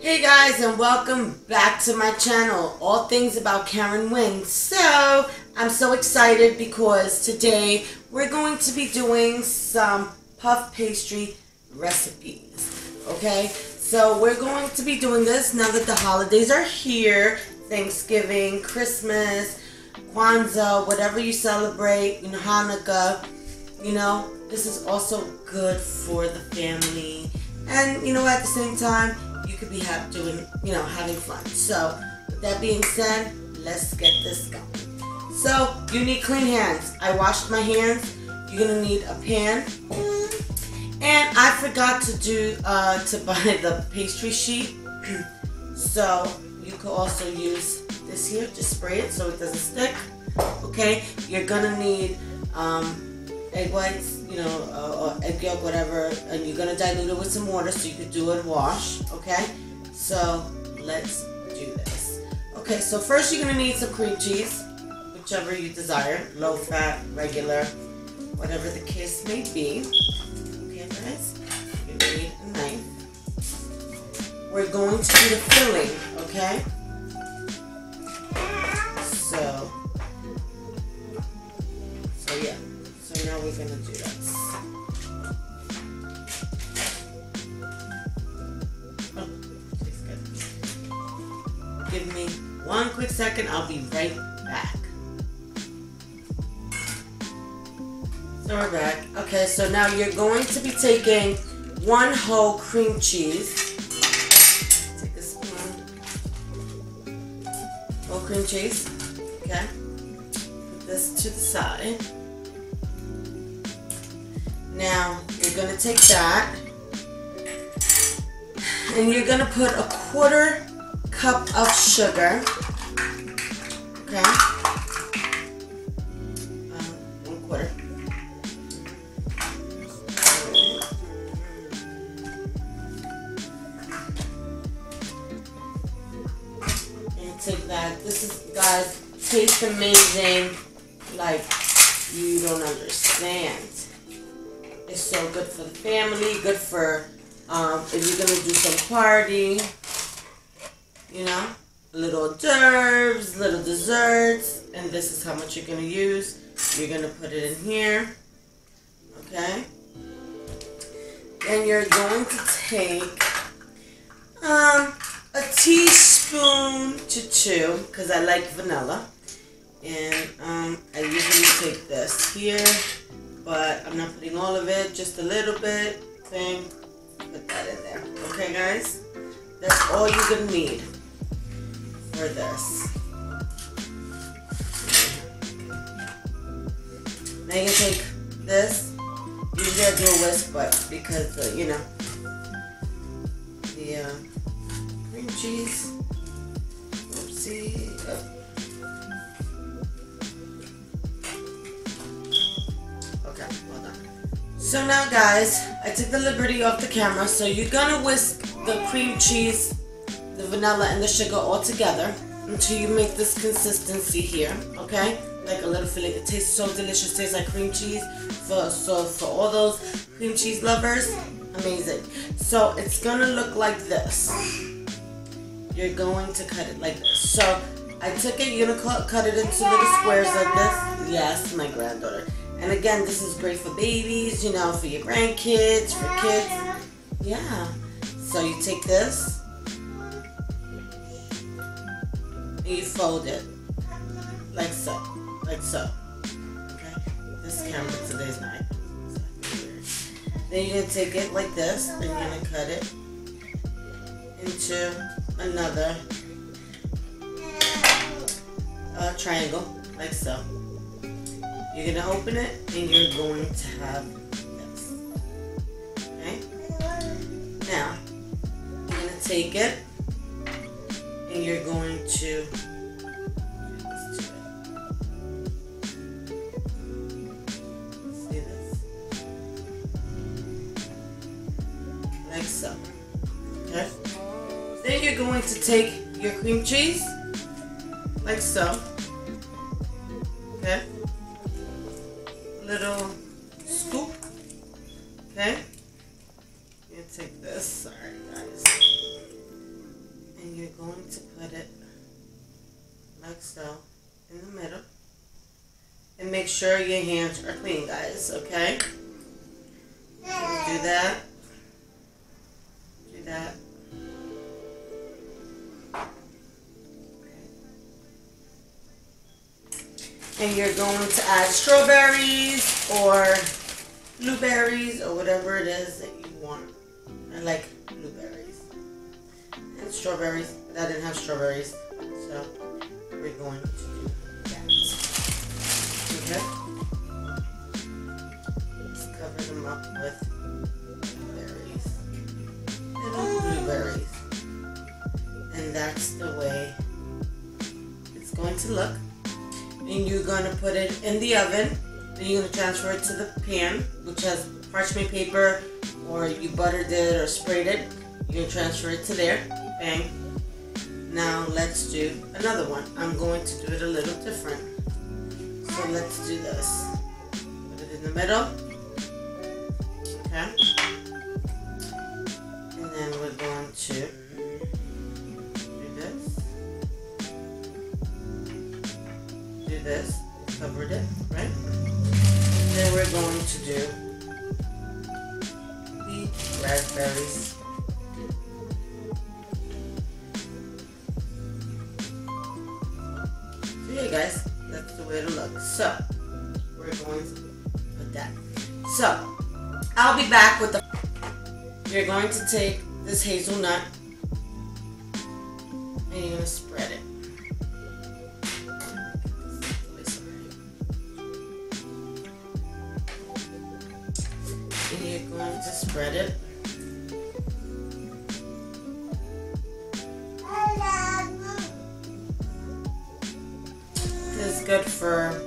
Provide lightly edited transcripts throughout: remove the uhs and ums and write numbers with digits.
Hey guys, and welcome back to my channel, all things about Karen Wings. So I'm so excited because today we're going to be doing some puff pastry recipes. Okay, so we're going to be doing this now that the holidays are here. Thanksgiving, Christmas, Kwanzaa, whatever you celebrate, Hanukkah, this is also good for the family. And at the same time, you could be having fun. So with that being said, let's get this going. So you need clean hands. I washed my hands. You're gonna need a pan, and I forgot to buy the pastry sheet. So you could also use this here. Just spray it so it doesn't stick. Okay. You're gonna need egg whites, or egg yolk, whatever, and you're gonna dilute it with some water so you could do it wash. Okay, so let's do this. Okay, so first you're gonna need some cream cheese, whichever you desire, low fat, regular, whatever the case may be. Okay, guys, you need a knife. We're going to do the filling. Okay, so yeah. So now we're going to do this. Oh, tastes good. Give me one quick second. I'll be right back. So we're back. Okay, so now you're going to be taking one whole cream cheese. Take a spoon. Whole cream cheese. Okay. Put this to the side. Now, you're going to take that, and you're going to put a 1/4 cup of sugar, okay, 1/4, and take that. This is, guys, tastes amazing, like you don't understand. It's so good for the family, good for if you're gonna do some party, little hors d'oeuvres, little desserts, and this is how much you're gonna use. You're gonna put it in here, okay? Then you're going to take a teaspoon to 2, because I like vanilla, and I usually take this here. But I'm not putting all of it, just a little bit. Put that in there. Okay, guys? That's all you're going to need for this. Now you can take this. Usually I do a whisk, but because, the cream cheese. Oopsie. Oh. So now, guys, I took the liberty off the camera, so you're gonna whisk the cream cheese, the vanilla, and the sugar all together until you make this consistency here, okay? Like a little filling. It tastes so delicious, tastes like cream cheese. So for all those cream cheese lovers, amazing. So it's gonna look like this. You're going to cut it like this. So I took it, you're gonna cut it into little squares like this. Yes, my granddaughter. And again, this is great for babies, for your grandkids, for kids. Yeah. So you take this and you fold it like so. Like so. Okay? This camera today's not. Then you're going to take it like this, and you're going to cut it into another triangle, like so. You're going to open it, and you're going to have this. Okay? Now, you're going to take it, and you're going to do this to it. See this? Like so. Okay? Then you're going to take your cream cheese, like so. Okay? Little scoop. Okay? You take this. Sorry, guys. And you're going to put it like so in the middle. And make sure your hands are clean, guys, okay? Do that. Do that. And you're going to add strawberries or blueberries or whatever it is that you want. I like blueberries and strawberries, but I didn't have strawberries, so we're going to do that. Okay? Let's cover them up with blueberries, little blueberries, and that's the way it's going to look. And you're going to put it in the oven. Then you're going to transfer it to the pan, which has parchment paper, or you buttered it or sprayed it. You're going to transfer it to there. Bang. Now let's do another one. I'm going to do it a little different. So let's do this. Put it in the middle. Okay. And then we're going to do this. Do this. Covered it, right? Then we're going to do the raspberries. So yeah, guys, that's the way to look. So we're going to put that. So I'll be back with the. You're going to take this hazelnut and you're going to spread it. And you're going to spread it. This is good for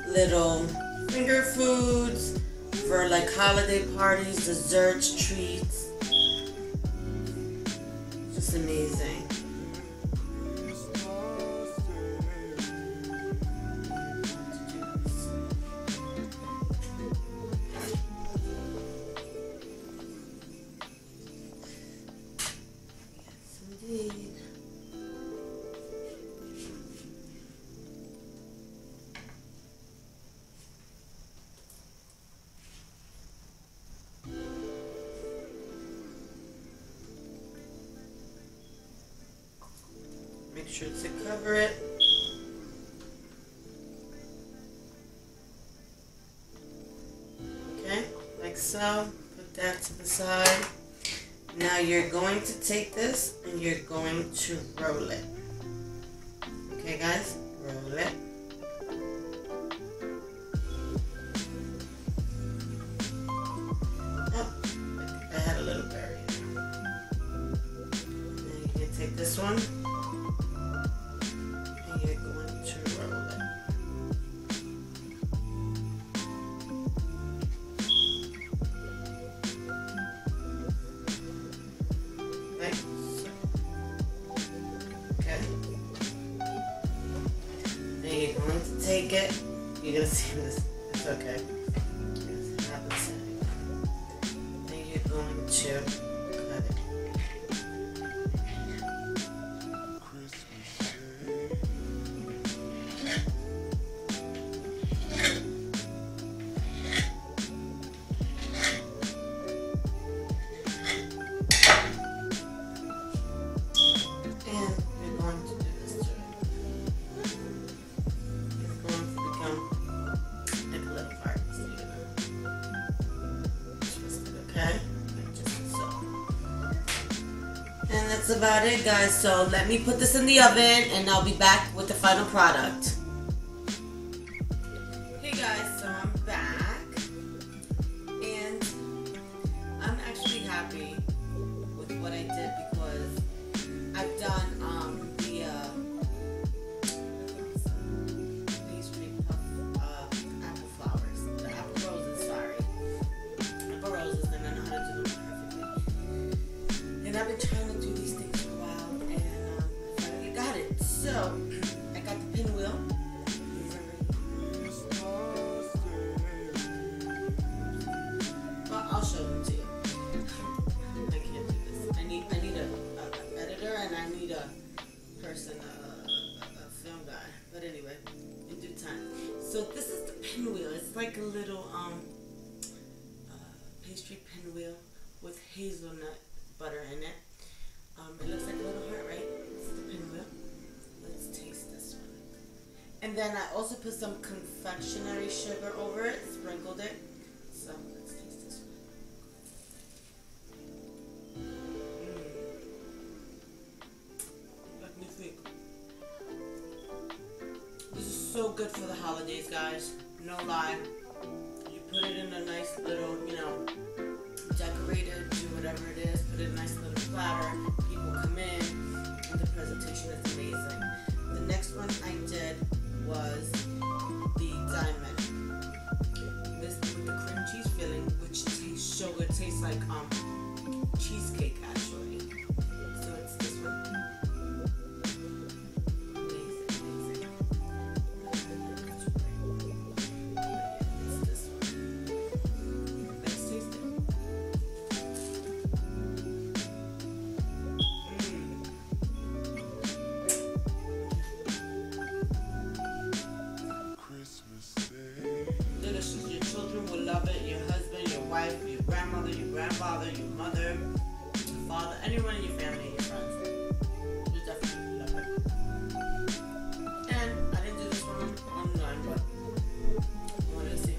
little finger foods, for like holiday parties, desserts, treats. Just amazing. Make sure to cover it. Okay, like so. Put that to the side. Now you're going to take this and you're going to roll it. Okay, guys, roll it. Oh, I had a little berry. Then you can take this one. You're going to roll it. Like so. Okay. Then you're going to take it. You're going to see this. It's okay. It's happening. Then you're going to cut it. And that's about it, guys. So let me put this in the oven and I'll be back with the final product. Hey guys, so I'm back and I'm actually happy with what I did because I've done the Pastry Puff apple flowers, the apple roses, sorry. Apple roses, and I know how to do them perfectly. And I've been trying to do these things for a while and I finally got it. So I got the pinwheel. little pastry pinwheel with hazelnut butter in it. It looks like a little heart, right? This is the pinwheel. Let's taste this one. And then I also put some confectionery sugar over it, sprinkled it. So let's taste this one. Let me think. This is so good for the holidays, guys. No lie. You put it in a nice little, you know, decorated, do whatever it is, put it in a nice little platter. People come in, and the presentation is amazing. The next one I did was the diamond. This with the cream cheese filling, which tastes so good. It tastes like cheesecake actually. So it's this one. Amazing, amazing. It's this one. Let's taste it. Delicious. Your children will love it. Your husband, your wife, your grandmother, your grandfather, your mother, your father, anyone in your family, your friends. You'll definitely love it. And I didn't do this one online, but I want to see.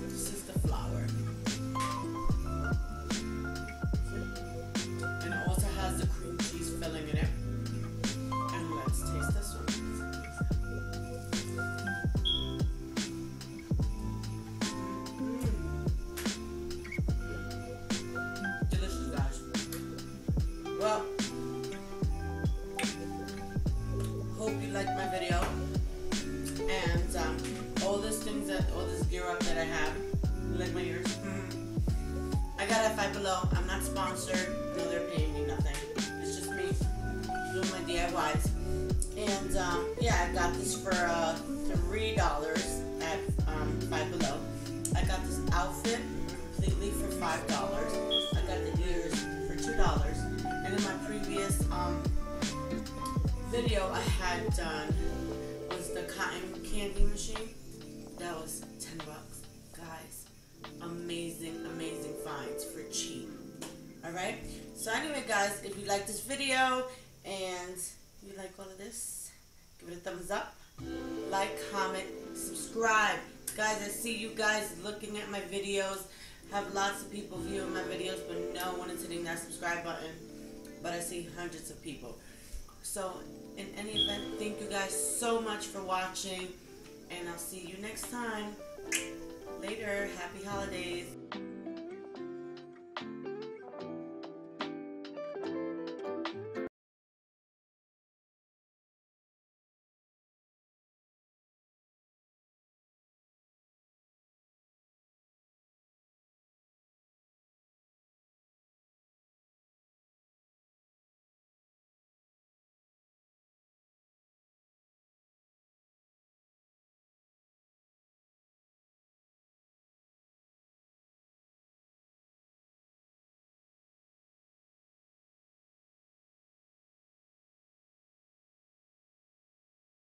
This is the flour. And it also has the cream cheese filling in it. And let's taste this one. Well, hope you liked my video, and all this gear up that I have. You like my ears? I got it at 5 Below. I'm not sponsored. No, they're paying me nothing. It's just me doing my DIYs. And yeah, I got this for $3 at 5 Below. I got this outfit completely for $5. I got the ears for $2. And in my previous video I had done was the cotton candy machine. That was 10 bucks. Guys, amazing, amazing finds for cheap. Alright? So anyway, guys, if you like this video and you like all of this, give it a thumbs up, like, comment, subscribe. Guys, I see you guys looking at my videos. Have lots of people viewing my videos, but no one is hitting that subscribe button. But I see hundreds of people. So in any event, thank you guys so much for watching, and I'll see you next time. Later. Happy holidays.